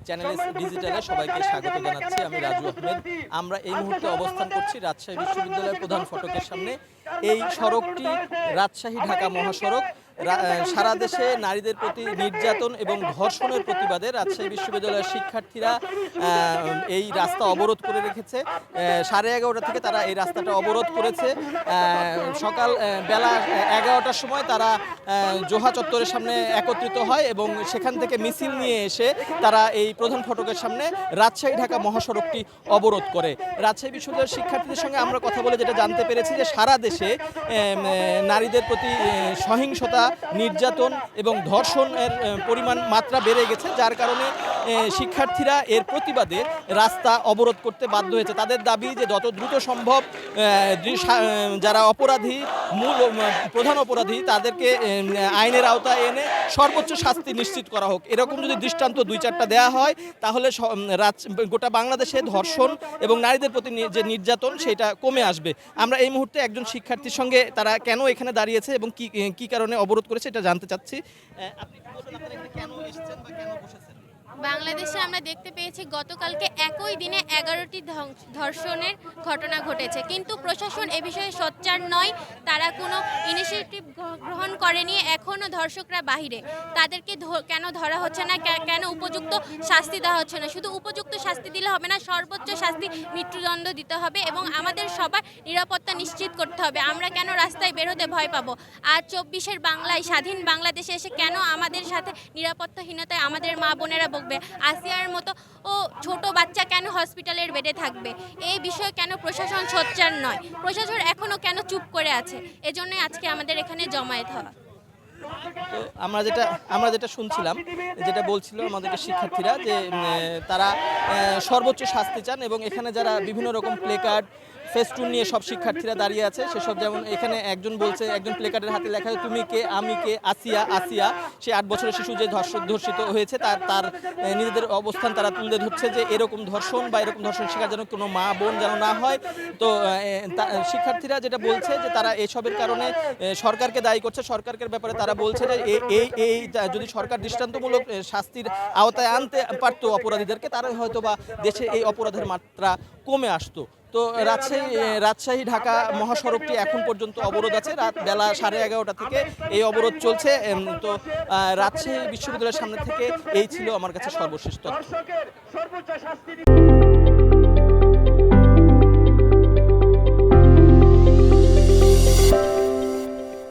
Channel ডিজিটালে সবাইকে স্বাগত জানাচ্ছি। আমি রাজু আহমেদ। আমরা এই মুহূর্তে অবস্থান করছি রাজশাহী বিশ্ববিদ্যালয়ের প্রধান ফটকের সামনে। এই সড়কটি রাজশাহী ঢাকা মহাসড়ক। সারা দেশে নারীদের প্রতি নির্যাতন এবং ধর্ষণের প্রতিবাদে রাজশাহী বিশ্ববিদ্যালয়ের শিক্ষার্থীরা এই রাস্তা অবরোধ করে রেখেছে। 11:30 থেকে তারা এই রাস্তাটা অবরোধ করেছে। সকাল বেলা 11টার সময় তারা জোহা চত্বরের সামনে একত্রিত হয় এবং সেখান থেকে মিছিল নিয়ে এসে তারা এই প্রধান ফটকের সামনে রাজশাহী ঢাকা মহাসড়কটি অবরোধ করে। রাজশাহী বিশ্ববিদ্যালয়ের শিক্ষার্থীদের সঙ্গে আমরা কথা বলে যেটা জানতে পেরেছি যে সারা দেশে নারীদের প্রতি সহিংসতা, নির্যাতন এবং ধর্ষণের পরিমাণ মাত্রা বেড়ে গেছে, যার কারণে শিক্ষার্থীরা এর প্রতিবাদে রাস্তা অবরোধ করতে বাধ্য হয়েছে। তাদের দাবি যে যত দ্রুত সম্ভব যারা অপরাধী, প্রধান অপরাধী, তাদেরকে আইনের আওতায় এনে সর্বোচ্চ শাস্তি নিশ্চিত করা হোক। এরকম যদি দৃষ্টান্ত 2-4টা দেওয়া হয় তাহলে গোটা বাংলাদেশে ধর্ষণ এবং নারীদের প্রতি যে নির্যাতন সেটা কমে আসবে। আমরা এই মুহূর্তে একজন শিক্ষার্থীর সঙ্গে তারা কেন এখানে দাঁড়িয়েছে এবং কি কারণে অবরোধ করেছে এটা জানতে চাচ্ছি। আপনি কি বলবেন, আপনারা এখানে কেন এসেছেন বা কেন বসেছেন? বাংলাদেশে আমরা দেখতে পেয়েছি গতকালকে একই দিনে 11টি ধর্ষণের ঘটনা ঘটেছে, কিন্তু প্রশাসন এ বিষয়ে সোচ্চার নয়। তারা কোনো ইনিশিয়েটিভ গ্রহণ করেনি। এখনও ধর্ষকরা বাহিরে, তাদেরকে কেন ধরা হচ্ছে না, কেন উপযুক্ত শাস্তি দেওয়া হচ্ছে না? শুধু উপযুক্ত শাস্তি দিলে হবে না, সর্বোচ্চ শাস্তি মৃত্যুদণ্ড দিতে হবে এবং আমাদের সবার নিরাপত্তা নিশ্চিত করতে হবে। আমরা কেন রাস্তায় বেরোতে ভয় পাবো? আর 24-এর বাংলায়, স্বাধীন বাংলাদেশে এসে কেন আমাদের সাথে নিরাপত্তাহীনতায় আমাদের মা বোনেরা বকবে? আসিয়ার মতো ছোট বাচ্চা কেন হসপিটালের বেডে থাকবে? এই বিষয়ে কেন প্রশাসন সোচ্চার নয়? প্রশাসন এখনো কেন চুপ করে আছে? এজন্যই আজকে আমাদের এখানে জমায়েত হওয়া। তো আমরা যেটা শুনছিলাম, যেটা বলছিল আমাদেরকে শিক্ষার্থীরা, যে তারা সর্বোচ্চ শাস্তি চান এবং এখানে যারা বিভিন্ন রকম প্লেকার্ড, ফেস্টুন নিয়ে সব শিক্ষার্থীরা দাঁড়িয়ে আছে সেসব, যেমন এখানে একজন বলছে, একজন প্লেকার্ডের হাতে লেখা তুমি কে, আমি কে, আসিয়া সে 8 বছরের শিশু যে ধর্ষিত হয়েছে তার নিজেদের অবস্থান তারা তুলে ধরছে যে এরকম ধর্ষণ বা এরকম ধর্ষণ শিকার যেন কোনো মা বোন যেন না হয়। তো শিক্ষার্থীরা যেটা বলছে যে তারা এসবের কারণে সরকারকে দায়ী করছে। সরকারের ব্যাপারে তারা বলছে যে এই যদি সরকার দৃষ্টান্তমূলক শাস্তির আওতায় আনতে পারতো অপরাধীদেরকে, তারা হয়তো বা দেশে এই অপরাধের মাত্রা কমে আসতো। তো রাজশাহী ঢাকা মহাসড়কটি এখন পর্যন্ত অবরোধ আছে। বেলা 11:30 থেকে এই অবরোধ চলছে। তো রাজশাহী বিশ্ববিদ্যালয়ের সামনে থেকে এই ছিল আমার কাছে সর্বশেষ তথ্য।